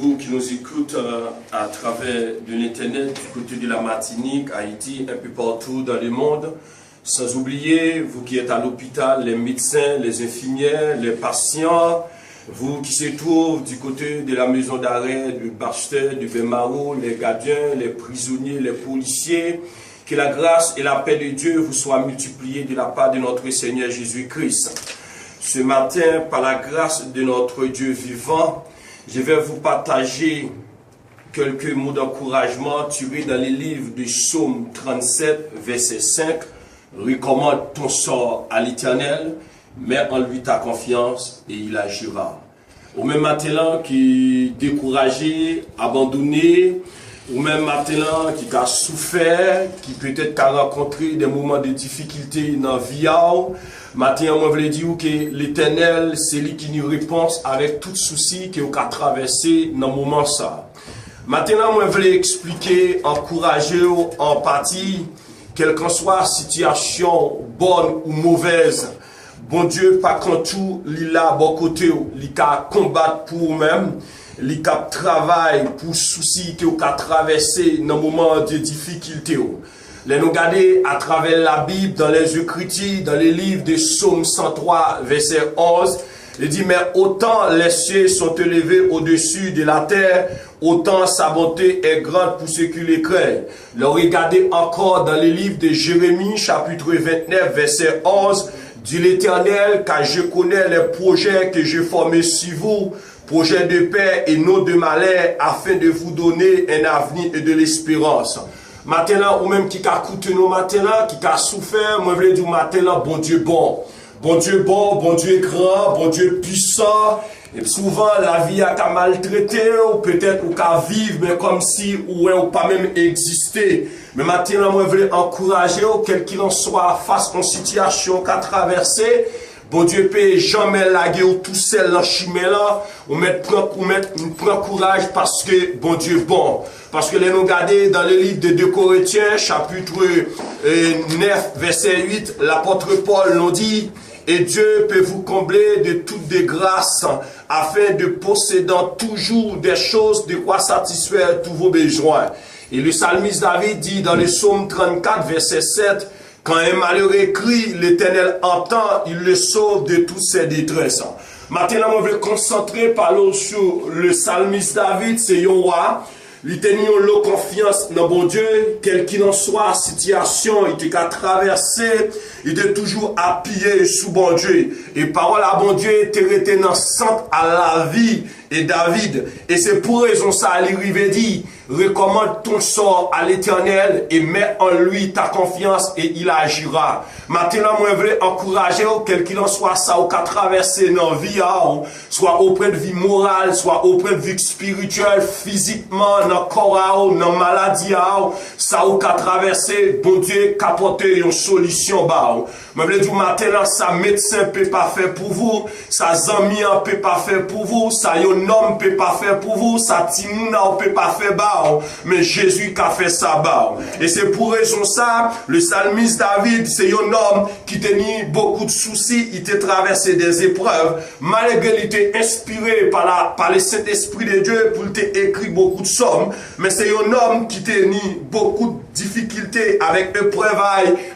vous qui nous écoutez à travers de l'Internet, du côté de la Martinique, Haïti, un peu partout dans le monde. Sans oublier, vous qui êtes à l'hôpital, les médecins, les infirmières, les patients, vous qui se trouvez du côté de la maison d'arrêt, de Baxter, de Bemaro, les gardiens, les prisonniers, les policiers. Que la grâce et la paix de Dieu vous soient multipliées de la part de notre Seigneur Jésus-Christ. Ce matin, par la grâce de notre Dieu vivant, je vais vous partager quelques mots d'encouragement tirés dans les livres de Psaume 37, verset 5. Recommande ton sort à l'Éternel, mets en lui ta confiance et il agira. Au même matin qui est découragé, abandonné, ou même maintenant qui a souffert, qui peut-être a rencontré des moments de difficulté dans la vie. Maintenant, moi, je veux dire que l'Éternel, c'est lui qui nous répond avec tout souci qu'il a traversé dans le moment ça. Maintenant, moi, je veux expliquer, encourager en partie, quelle qu'en soit la situation, bonne ou mauvaise, bon Dieu, pas quand tout, il a bon côté, il a combattre pour vous-même. Les cap travail pour soucis que vous avez traversé dans le moment de difficulté. Les nous regarder à travers la Bible, dans les Écritures, dans les livres de Psaume 103, verset 11, il dit, mais autant les cieux sont élevés au-dessus de la terre, autant sa bonté est grande pour ceux qui les craignent. Le regardez encore dans les livres de Jérémie, chapitre 29, verset 11, dit l'Éternel, car je connais les projets que j'ai formés sur vous, projet de paix et non de malheur, afin de vous donner un avenir et de l'espérance. Maintenant, ou même qui a coûté nous maintenant, qui a souffert, moi je veux dire maintenant, bon Dieu bon. Bon Dieu bon, bon Dieu grand, bon Dieu puissant. Et souvent, la vie a maltraité, ou peut-être ou qu'à vivre, mais comme si ou pas même existé. Mais maintenant, moi je veux encourager, quel qu'il en soit, face à une situation qu'a traversé. Bon Dieu peut jamais laguer ou tout seul dans le chemin là, ou prend courage parce que bon Dieu bon. Parce que les nous regarder dans le livre de 2 Corinthiens, chapitre 9, verset 8, l'apôtre Paul nous dit, et Dieu peut vous combler de toutes des grâces, afin de possédant toujours des choses de quoi satisfaire tous vos besoins. Et le psalmiste David dit dans le psaume 34, verset 7, quand un malheureux crie, l'Éternel entend, il le sauve de toutes ses détresses. Maintenant, on veut concentrer par sur le psalmiste David, c'est un roi. Il tenait la confiance dans bon Dieu, quel qu'il en soit, situation, il était qu'à traverser, il était toujours appuyé sous bon Dieu. Et parole à bon Dieu était resté dans centre à la vie et David. Et c'est pour raison ça, il arrivait dit, recommande ton sort à l'Éternel et mets en lui ta confiance et il agira. Maintenant, moi, je veux encourager, quel qu'il en soit, ça, ou qu'à traverser dans la vie, soit auprès de vie morale, soit auprès de vie spirituelle, physiquement, dans le corps, dans la maladie, ça, ou qu'à traverser, bon Dieu, qu'apporter une solution, mais je veux dire, maintenant, ça médecin peut pas faire pour vous, ça zami peut pas faire pour vous, ça yon homme peut pas faire pour vous, ça timouna peut pas faire, mais Jésus qui a fait ça. Et c'est pour raison ça, le psalmiste David, c'est un homme qui tenait beaucoup de soucis, il t'a traversé des épreuves, malgré il était inspiré par le Saint-Esprit de Dieu pour t'écrire beaucoup de psaumes, mais c'est un homme qui tenait beaucoup de difficultés avec épreuve,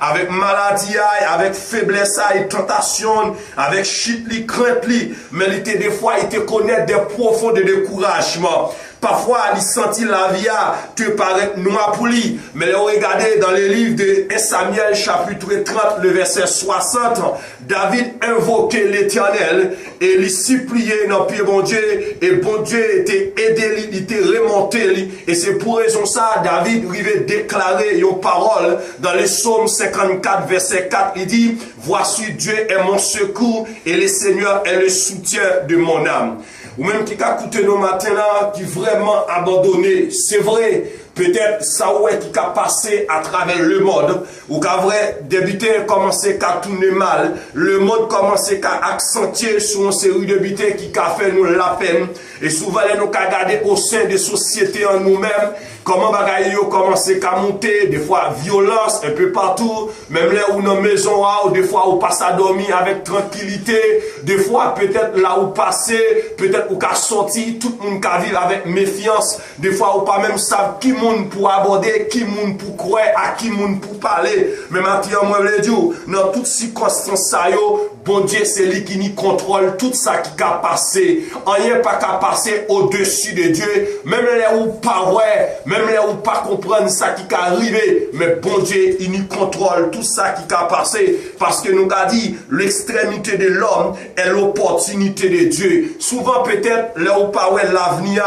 avec maladie, avec faiblesse, tentation, avec chute, crainte, mais il était des fois, il te connaît des profonds découragements. Parfois, il sentit la vie te paraît noir pour lui. Mais regardez dans le livre de 1 Samuel, chapitre 30, le verset 60, David invoquait l'Éternel et il suppliait dans le pied bon Dieu. Et bon Dieu était aidé, il était remonté. Et c'est pour raison ça, David arrivait déclarer une parole dans le psaume 54, verset 4. Il dit, voici Dieu est mon secours et le Seigneur est le soutien de mon âme. Ou même qui a écouté nos matins là, qui vraiment abandonné. C'est vrai, peut-être ça ouais qui a passé à travers le monde, ou qu'a vrai débuté commencé à tourner mal, le monde commencé à accentuer sur une série de butés qui a fait nous la peine, et souvent nous a gardé au sein des sociétés en nous-mêmes, comment bagaille yo commencé à monter, des fois violence un peu partout, même là où nos maisons ou des fois où passe à dormir avec tranquillité, des fois peut-être là où passer, peut-être où qu'a sorti, tout le monde qu'a vivre avec méfiance, des fois où pas même savent qui monde pour aborder, qui monde pour croire, à qui monde pour parler. Mais maintenant moi je veux dire, dans toutes circonstances ça yo, bon Dieu c'est lui qui nous contrôle tout ça qui a passé. Rien pas qu'à passer au-dessus de Dieu, même là où pas ouais, même là où pas comprendre ça qui est arrivé, mais bon Dieu, il nous contrôle tout ça qui est passé, parce que nous avons dit, l'extrémité de l'homme est l'opportunité de Dieu. Souvent peut-être, là où pas ouais l'avenir,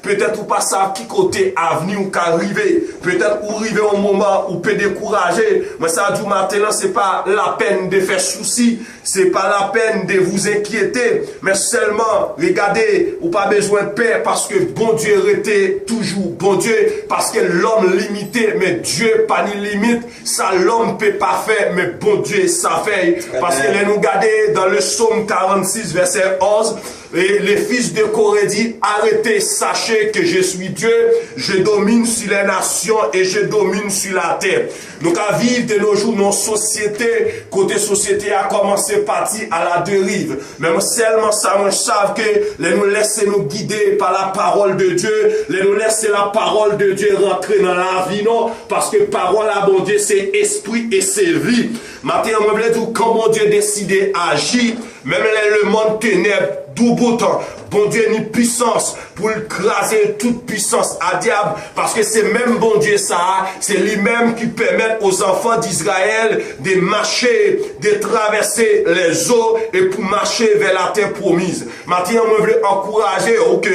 peut-être ou pas ça qui côté avenir ou qu'arriver, peut-être ou arriver au moment où peut décourager, mais ça du matin, c'est pas la peine de faire souci, c'est pas la peine de vous inquiéter, mais seulement, regardez, ou pas besoin de paix, parce que bon Dieu était toujours bon Dieu, parce que l'homme limité, mais Dieu pas ni limite, ça l'homme peut pas faire, mais bon Dieu ça fait, parce que nous regardez dans le psaume 46 verset 11, et les fils de Corée dit, arrêtez, sachez que je suis Dieu, je domine sur les nations et je domine sur la terre. Donc à vivre de nos jours, nos sociétés, côté société a commencé partir à la dérive. Même seulement ça, moi je savent que les nous laisser nous guider par la parole de Dieu, les nous laisser la parole de Dieu rentrer dans la vie, non, parce que parole à bon Dieu c'est esprit et c'est vie. Maintenant, on me dit comment Dieu décide d'agir, même le monde ténèbres, d'où beau temps, bon Dieu ni puissance pour écraser toute puissance à diable, parce que c'est même bon Dieu ça, c'est lui-même qui permet aux enfants d'Israël de marcher, de traverser les eaux et pour marcher vers la terre promise. Maintenant, on me veut encourager, ok,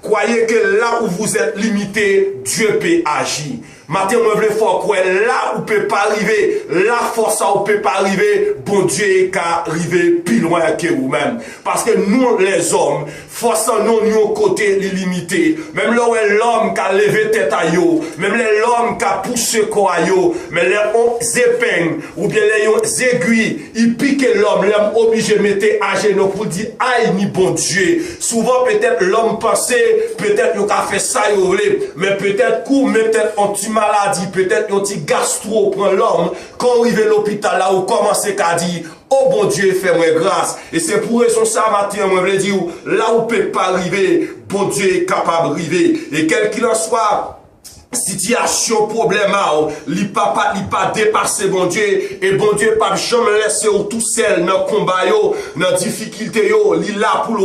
croyez que là où vous êtes limité, Dieu peut agir. Maintenant, on veut faire quoi? Là où peut pas arriver, la force où peut pas arriver, bon Dieu est qu'à arriver plus loin que vous-même. Parce que nous, les hommes, force nous au côté limité. Même là où est l'homme qui a levé tête à yo, même l'homme qui a poussé quoi à yo, mais les épingles, ou bien les aiguilles, il pique l'homme obligé de mettre à genoux pour dire, aïe, ni bon Dieu. Souvent, peut-être l'homme pensait, peut-être qu'il a fait ça, mais peut-être qu'on peut-être maladie, peut-être un petit gastro prend l'homme, quand arrive à l'hôpital là où commence à dire, oh bon Dieu, fais-moi grâce. Et c'est pour raison ça, matin, moi je veux dire, là où peut pas arriver, bon Dieu est capable d'arriver. Et quel qu'il en soit, situation, problème, li pas dépasser bon Dieu, et bon Dieu pas jamais laisser tout seul dans combat yo, dans difficulté yo, li là pour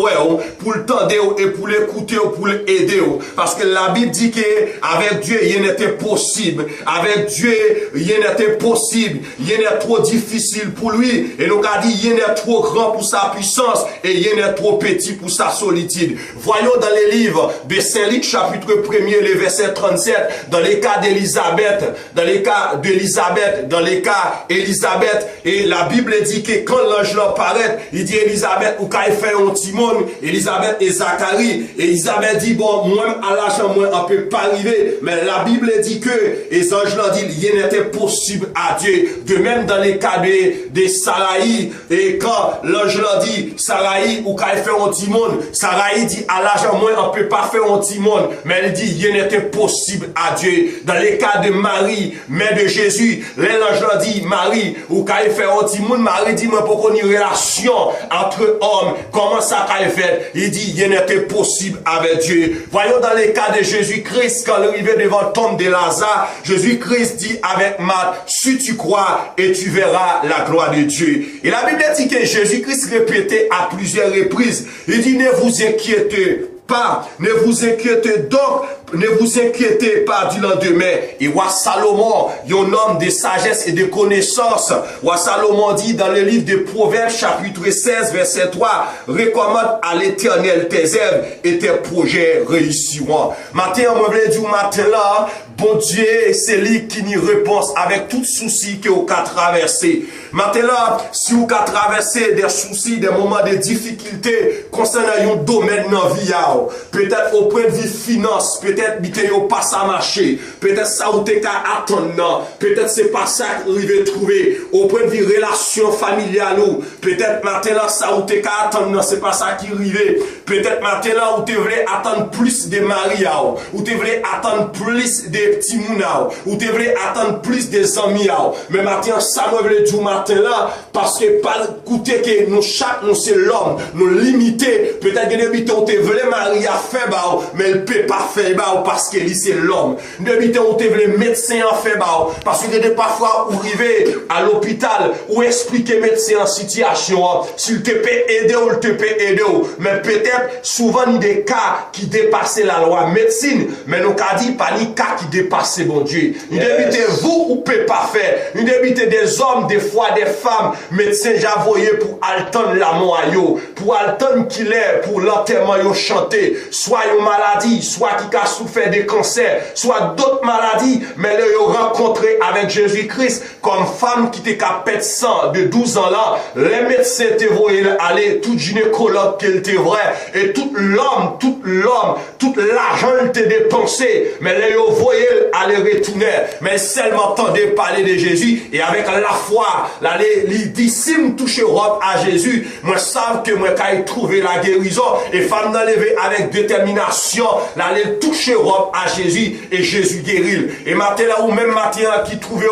le tendre et pour l'écouter pour l'aider, parce que la Bible dit que avec Dieu il n'était possible, avec Dieu il n'était possible, il n'est trop difficile pour lui, et nous a dit il n'est trop grand pour sa puissance et il n'est trop petit pour sa solitude. Voyons dans les livres de Saint-Luc chapitre 1er le verset 37. Dans les cas d'Élisabeth, dans les cas Élisabeth, et la Bible dit que quand l'ange leur paraît, il dit Élisabeth, ou quand il fait un petit monde, Élisabeth et Zacharie, et Élisabeth dit, bon, moi, à l'argent, moi, on peut pas arriver, mais la Bible dit que, les anges leur dit, il n'était possible à Dieu. De même dans les cas de Saraï, et quand l'ange leur dit, Saraï, ou quand il fait un petit monde, Saraï dit, à l'argent, moi, on peut pas faire un petit monde, mais elle dit, il n'était possible à Dieu. Dans les cas de Marie, mère de Jésus, l'ange dit Marie, ou quand il fait un petit monde, Marie dit, mais pour qu'on ait une relation entre hommes, comment ça qu'a fait? Il dit, il n'était possible avec Dieu. Voyons dans les cas de Jésus-Christ, quand il arrivait devant le tombe de Lazare, Jésus-Christ dit avec Marthe, si tu crois et tu verras la gloire de Dieu. Et la Bible dit que Jésus-Christ répétait à plusieurs reprises, il dit, ne vous inquiétez pas, ne vous inquiétez donc, ne vous inquiétez pas du lendemain. Et roi Salomon, un homme de sagesse et de connaissance, roi Salomon dit dans le livre de Proverbes chapitre 16 verset 3, recommande à l'Éternel tes œuvres et tes projets réussiront. Matin, on me dit matin là, bon Dieu, c'est lui qui nous répond avec tout souci que vous avez traversé. Maintenant, si vous avez traversé des soucis, des moments de difficulté concernant un domaine dans la vie, peut-être au point de vue finance, peut-être peut-être vidéo pas ça marcher, peut-être ça ou t'es qu'à attendre, peut-être c'est pas ça que trouver au point de vue relation familiale ou peut-être maintenant ça ou t'es qu'à attendre, c'est pas ça qui arrive, peut-être maintenant où tu voulais attendre plus de mariage, ou tu voulais attendre plus de petits mounao, ou tu voulais attendre plus des amis, mais maintenant ça me voulait dire matin là, parce que pas écouter que nous chaque nous c'est l'homme, nous limiter, peut-être que depuis on te voulait marier à faire mais il peut pas faire parce que lui c'est l'homme. Depuis on te voulait médecin à faire parce que parfois où arriver à l'hôpital ou expliquer médecin en situation, s'il te peut aider ou il te peut aider, mais peut-être souvent il y a des cas qui dépassent la loi médecine, mais nous avons dit pas ni cas qui dépassent bon Dieu. Il débute vous ou peut pas faire. Il débute des hommes, des fois des femmes, médecins j'avoyé pour attendre la mort, pour attendre qu'il est, pour l'enterrement yo chanter, soit une maladie, soit qui a souffert de cancer, soit d'autres maladies, mais là yo rencontré avec Jésus-Christ comme femme qui était capée de sang de 12 ans là, les médecins te voyaient aller, tout gynécologue qu'elle était vrai, et tout l'argent était dépensé, mais les voyaient aller retourner, mais seulement entendait parler de Jésus, et avec la foi, les disciples touchaient robe à Jésus, moi savent que moi quand ils trouvé la guérison, et femme d'enlever avec détermination, les toucher robe à Jésus, et Jésus guérit. Et maintenant là, ou même maintenant qui trouvait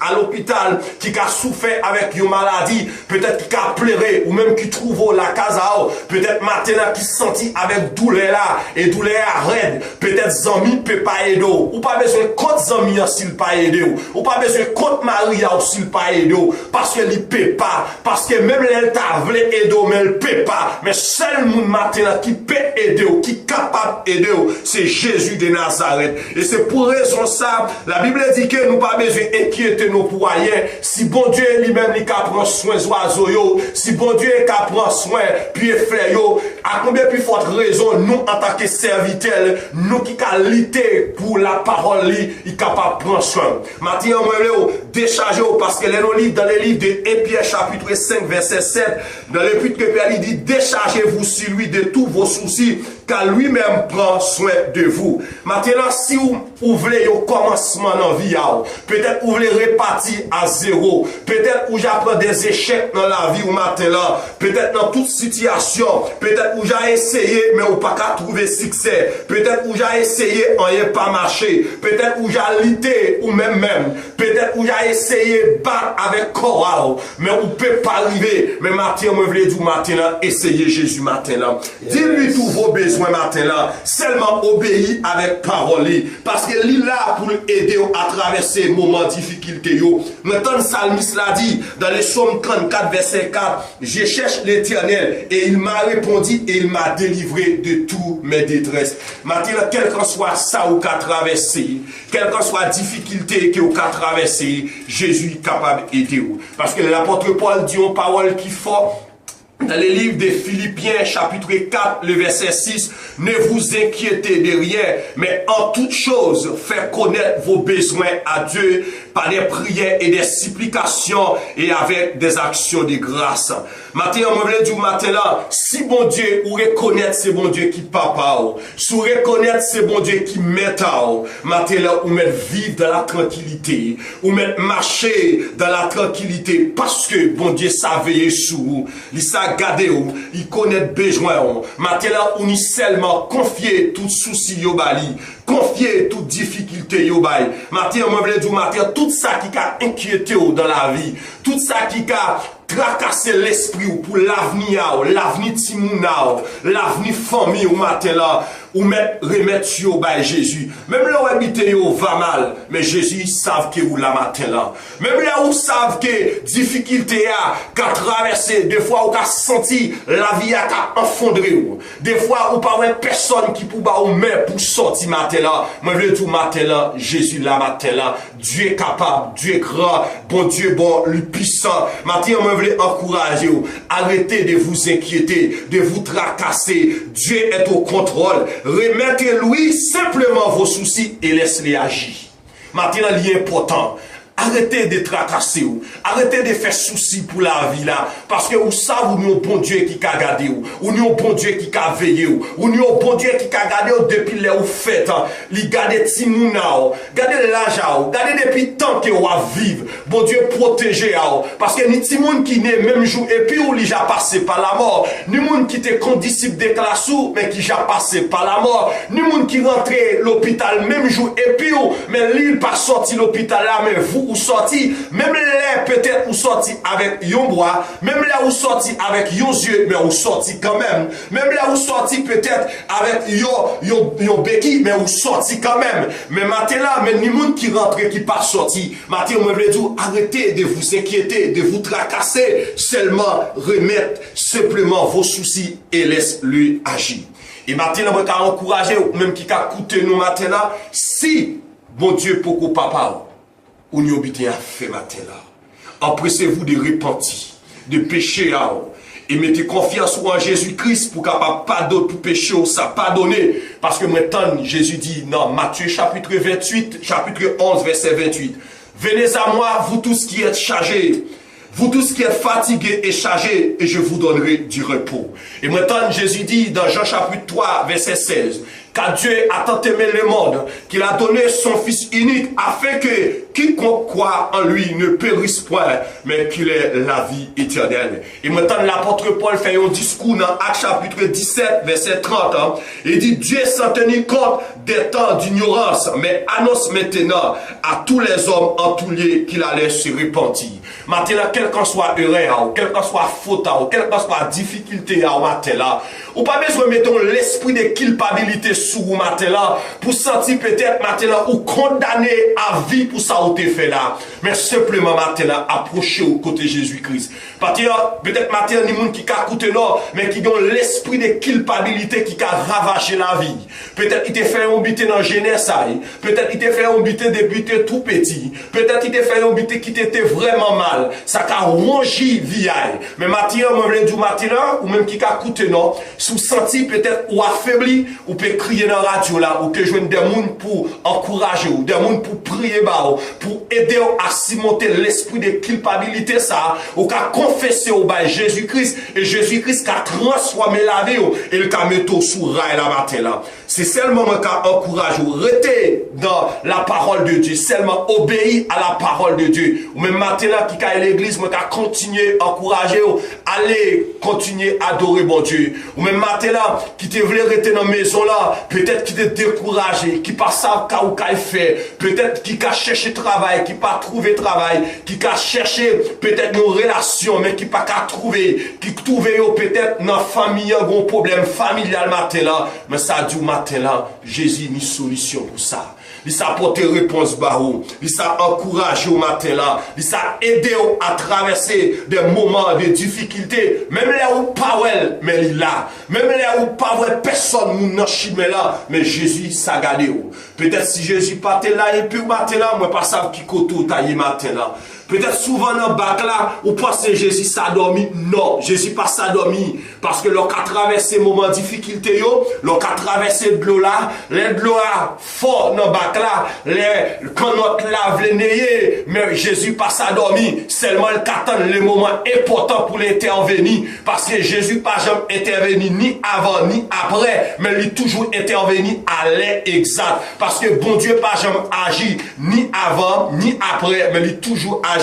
à l'hôpital, qui a souffert avec une maladie, peut-être qui a pleuré, ou même qui trouve la casa, peut-être maintenant qui senti avec douleur là, et douleur raide, peut-être zami peut pas aider, ou pas besoin contre zami s'il pas aider, ou pas besoin contre Marie s'il pas aider, parce que il peut pas, parce que même elle t'a voulu aider, mais elle peut pas, mais seul monde maintenant qui peut aider, qui est capable d'aider, c'est Jésus de Nazareth. Et c'est pour raison ça, la Bible dit que nous pas besoin d'inquiéter nos pour rien, si bon Dieu lui-même il prend soin des oiseaux, si bon Dieu il prend soin puis fleurs, à combien plus forte raison nous en tant que serviteurs, nous qui qualité pour la parole, il est capable de prendre soin. Maintenant, moi, décharger parce que dans les livres de Pierre chapitre 5 verset 7, dans le but que Pierre dit, déchargez-vous sur lui de tous vos soucis, car lui-même prend soin de vous. Maintenant, si vous voulez au commencement dans la vie, peut-être vous voulez répartir à zéro, peut-être vous j'apprends des échecs dans la vie au matin là, peut-être dans toute situation, peut-être vous j'ai essayé, mais vous pas qu'à trouver succès, peut-être vous j'ai essayé, on n'y pas marché, peut-être vous j'ai lutté, ou même, peut-être vous j'ai essayé battre avec coral, mais vous ne pouvez pas arriver, mais matin, moi, je voulais dire matin là, essayez Jésus matin là, dis-lui tous vos besoins matin là, seulement obéis avec parole, parce que il est là pour aider à traverser les moments de difficulté. Maintenant, le psalmiste l'a dit dans les psaumes 34 verset 4, je cherche l'Éternel et il m'a répondu et il m'a délivré de tous mes détresses. Maintenant, quel que soit ça ou qu'a traversé, quelle que soit la difficulté que vous avez traversé, Jésus est capable d'aider. Parce que l'apôtre Paul dit une parole qui est forte. Dans les livres de Philippiens, chapitre 4, le verset 6, ne vous inquiétez de rien, mais en toute chose, faites connaître vos besoins à Dieu par des prières et des supplications et avec des actions de grâce. Maintenant, je voulais dire matin là, si bon Dieu, ou reconnaître c'est bon Dieu qui papa, si vous reconnaître c'est bon Dieu qui met matin là, ou mettre vivre dans la tranquillité, ou mettre marcher dans la tranquillité, parce que bon Dieu savait sur vous, il s'a gardé vous, il connaît besoin vous. Matin là, on est seulement confier tout souci yo bali, confier toute difficulté yo bali. Matin, je voulais dire matin, tout ça qui a inquiété dans la vie, tout ça qui a tracasser l'esprit pour l'avenir, l'avenir Timouna, l'avenir famille au matin là, ou remettre sur Jésus. Même là où habiter va mal, mais Jésus savent que vous la matin là. Même là où savent que difficulté a qu'à traverser, des fois où qu'a senti la vie a qu'à enfondrer. Des fois où pas personne qui peut pas ou main pour sortir matin là. Moi je veux dire matin là, Jésus la matin là, Dieu est capable, Dieu est grand, bon Dieu bon, le puissant. Matin moi je veux encourager vous, arrêtez de vous inquiéter, de vous tracasser. Dieu est au contrôle. Remettez-lui simplement vos soucis et laissez-les agir. Maintenant, il est important. arrêtez de tracasser ou, arrêtez de faire souci pour la vie là, parce que vous savez, nous avons un bon Dieu qui a gardé ou nous avons un bon Dieu qui a veillé ou nous avons un bon Dieu qui a gardé depuis les ou faites, il garde Timouna, gardez l'âge, gardez depuis tant que vous vivre, bon Dieu protégez, parce que ni Timoun qui naît même jour et puis ou il a passé par la mort, ni moun qui était condisciple de classe mais qui a passé par la mort, ni moun qui rentrait l'hôpital même jour et puis ou, mais l'île pas sorti l'hôpital là, mais vous ou sorti, même là peut-être ou sorti avec yon bois, même là ou sorti avec yon yeux, mais ou sorti quand même, même là ou sorti peut-être avec yon béquille, mais ou sorti quand même, mais matin là, mais ni moun qui rentre qui pas sorti, matin on me veut dire arrêtez de vous inquiéter, de vous tracasser, seulement remettre simplement vos soucis et laisse-lui agir. Et maintenant, on va encourager, même qui a coûté nous maintenant, si, bon Dieu, pour papa, ou nous obéissons à faire maintenant, empressez-vous de repentir, de pécher, et mettez confiance en Jésus-Christ pour capable pardonner pour péché, ça pardonner. Parce que maintenant, Jésus dit, dans Matthieu chapitre 28, chapitre 11, verset 28, venez à moi, vous tous qui êtes chargés, vous tous qui êtes fatigués et chargés, et je vous donnerai du repos. Et maintenant, Jésus dit dans Jean chapitre 3, verset 16, car Dieu a tant aimé le monde qu'il a donné son Fils unique afin que quiconque croit en lui ne périsse point, mais qu'il ait la vie éternelle. Et maintenant, l'apôtre Paul fait un discours dans Actes chapitre 17, verset 30. Il dit, Dieu sans tenir compte des temps d'ignorance, mais annonce maintenant à tous les hommes en tous lieux qu'il allait se repentir. Maintenant, quel qu'en soit erreur, quel qu'en soit faute, quelle qu'en soit difficulté à matin, ou pas besoin de mettre l'esprit de culpabilité sur vous matin pour sentir peut-être matin ou condamné à vie pour ça ou t'es fait là. Mais simplement matin approchez au côté Jésus-Christ. Parce que peut-être matin il y a des gens qui a coûté non, mais qui ont l'esprit de culpabilité qui a ravagé la vie. Peut-être il t'a fait un bité dans jeunesse, peut-être il t'a fait un bité depuis tout petit, peut-être il t'a fait un bité qui t'était vraiment mal. Ça a rongé vie. Mais matin, moi je dis matin ou même qui a coûté non, sous senti peut-être ou affaibli, ou peut crier dans la radio là, ou que je des gens pour encourager, ou des gens pour prier, pour aider à surmonter l'esprit de culpabilité, ça, ou qu'à confesser au bas Jésus-Christ, et Jésus-Christ qui a transformé la vie, et le a mis au sous rail la matin là. C'est seulement qu'à encourager, ou rester dans la parole de Dieu, seulement obéir à la parole de Dieu. Ou même matin là, qui a l'église, moi qu'à continuer à encourager, aller continuer à adorer mon Dieu. Ou même matin là, qui te voulait rester dans la maison là, peut-être qui te découragé, qui pas savent ou qu'a fait, peut-être qui a cherché travail, qui pas trouvé travail, qui a cherché peut-être une relation, mais qui pas qu'à trouver, qui trouvé peut-être dans la famille un gros problème familial matin là, mais ça dit au matin là, Jésus ni solution pour ça. Il s'est apporté réponse barreau, il s'est encouragé au matin là, il s'est aidé à traverser des moments de difficulté, même là où pas elle, mais il là, même là où pas personne dans chimé là, mais Jésus s'est gardé. Peut-être si Jésus partait là et puis au matin là, moi pas ça qui koto taillé matin là. Peut-être souvent dans le bac là, ou pensez Jésus s'est dormi. Non, Jésus pas s'est dormi. Parce que l'on a traversé moments de difficulté, l'on a traversé de l'eau là, les de l'eau là, fort dans le bac là, quand notre lave les nez, mais Jésus pas s'est dormi. Seulement il attend les moments importants pour l'intervenir. Parce que Jésus pas jamais intervenu ni avant ni après, mais il toujours intervenu à l'heure exacte. Parce que bon Dieu pas jamais agi ni avant ni après, mais il toujours agi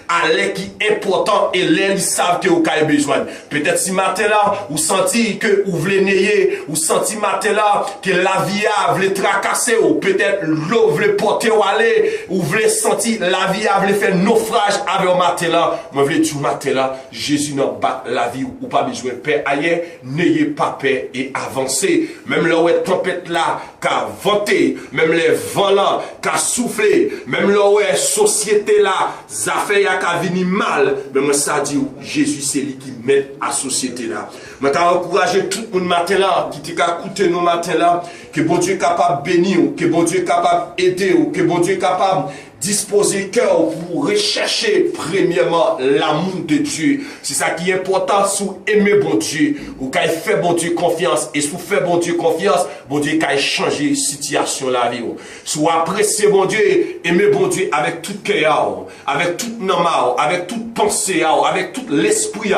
à l'air qui est important et l'air ils savent que vous avez besoin. Peut-être si matin là, vous sentez que vous voulez nayer, vous sentez matin là que la vie a voulez tracasser, ou peut-être l'eau voulez porter ou aller, ou voulez sentir la vie a voulez faire naufrage avec le matin là. Moi voulais dire matin là, Jésus n'a pas la vie ou pas besoin de paix ailleurs, n'ayez pas peur et avancez. Même là où est tempête là, qu'a vanté, même les vents là, qu'a soufflé, même là où est société là, affaires qui viennent mal, mais moi ça dit Jésus c'est lui qui met à la société là. Moi je encouragé tout le monde matin là, qui t'a écouté nos matins là, que bon Dieu est capable de bénir, que bon Dieu est capable d'aider, que bon Dieu est capable disposer cœur pour rechercher premièrement l'amour de Dieu. C'est ça qui est important, sous aimer bon Dieu, ou quand il fait bon Dieu confiance, et sous fait bon Dieu confiance, bon Dieu quand il change situation la vie. Sous apprécier bon Dieu, aimer bon Dieu avec tout cœur, avec toute nama, avec toute pensée, avec tout l'esprit,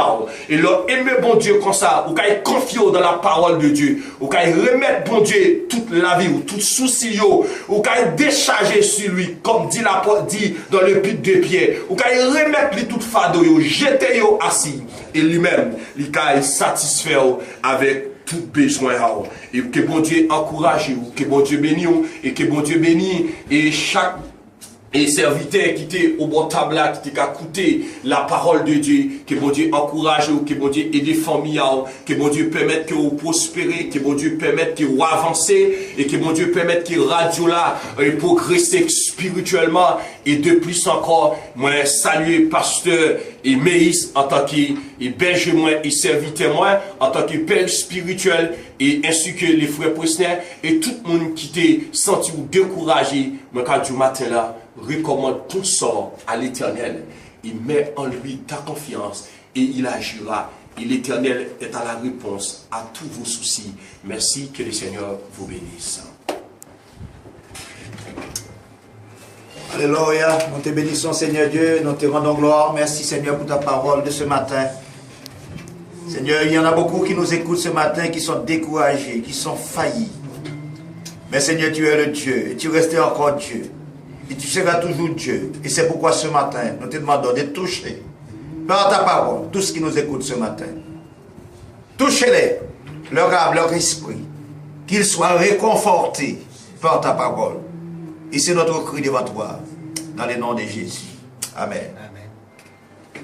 et leur aimer bon Dieu comme ça, ou quand il confie dans la parole de Dieu, ou quand il remet bon Dieu toute la vie, ou tout souci, ou quand il décharge sur lui, comme dit l'apôtre dit dans le but de Pierre, ou quand il remet lui toute fado, jeter assis, et lui-même, il est satisfait avec tout besoin. Et que bon Dieu encourage, que bon Dieu bénisse, et que bon Dieu bénisse, et chaque serviteur qui était au bon table qui était à écouter la parole de Dieu, que bon Dieu encourage, que bon Dieu aide les familles, que bon Dieu permette que vous prospérez, que bon Dieu permette que vous avancez, et que bon Dieu permette que radio là progresser spirituellement, et de plus encore, moi saluer pasteur et Meïs en tant que berger moi et serviteur moi, en tant que père spirituel, et ainsi que les frères Presner, et tout le monde qui t'est senti ou découragé, moi quand du matin là, recommande ton sort à l'Éternel. Il met en lui ta confiance et il agira. Et l'Éternel est à la réponse à tous vos soucis. Merci, que le Seigneur vous bénisse. Alléluia, nous te bénissons Seigneur Dieu, nous te rendons gloire. Merci Seigneur pour ta parole de ce matin. Seigneur, il y en a beaucoup qui nous écoutent ce matin, qui sont découragés, qui sont faillis. Mais Seigneur, tu es le Dieu, et tu restes encore Dieu. Et tu seras toujours Dieu. Et c'est pourquoi ce matin, nous te demandons de toucher par ta parole tout ce qui nous écoute ce matin. Touchez-les, leur âme, leur esprit, qu'ils soient réconfortés par ta parole. Et c'est notre cri devant toi, dans le nom de Jésus. Amen. Amen.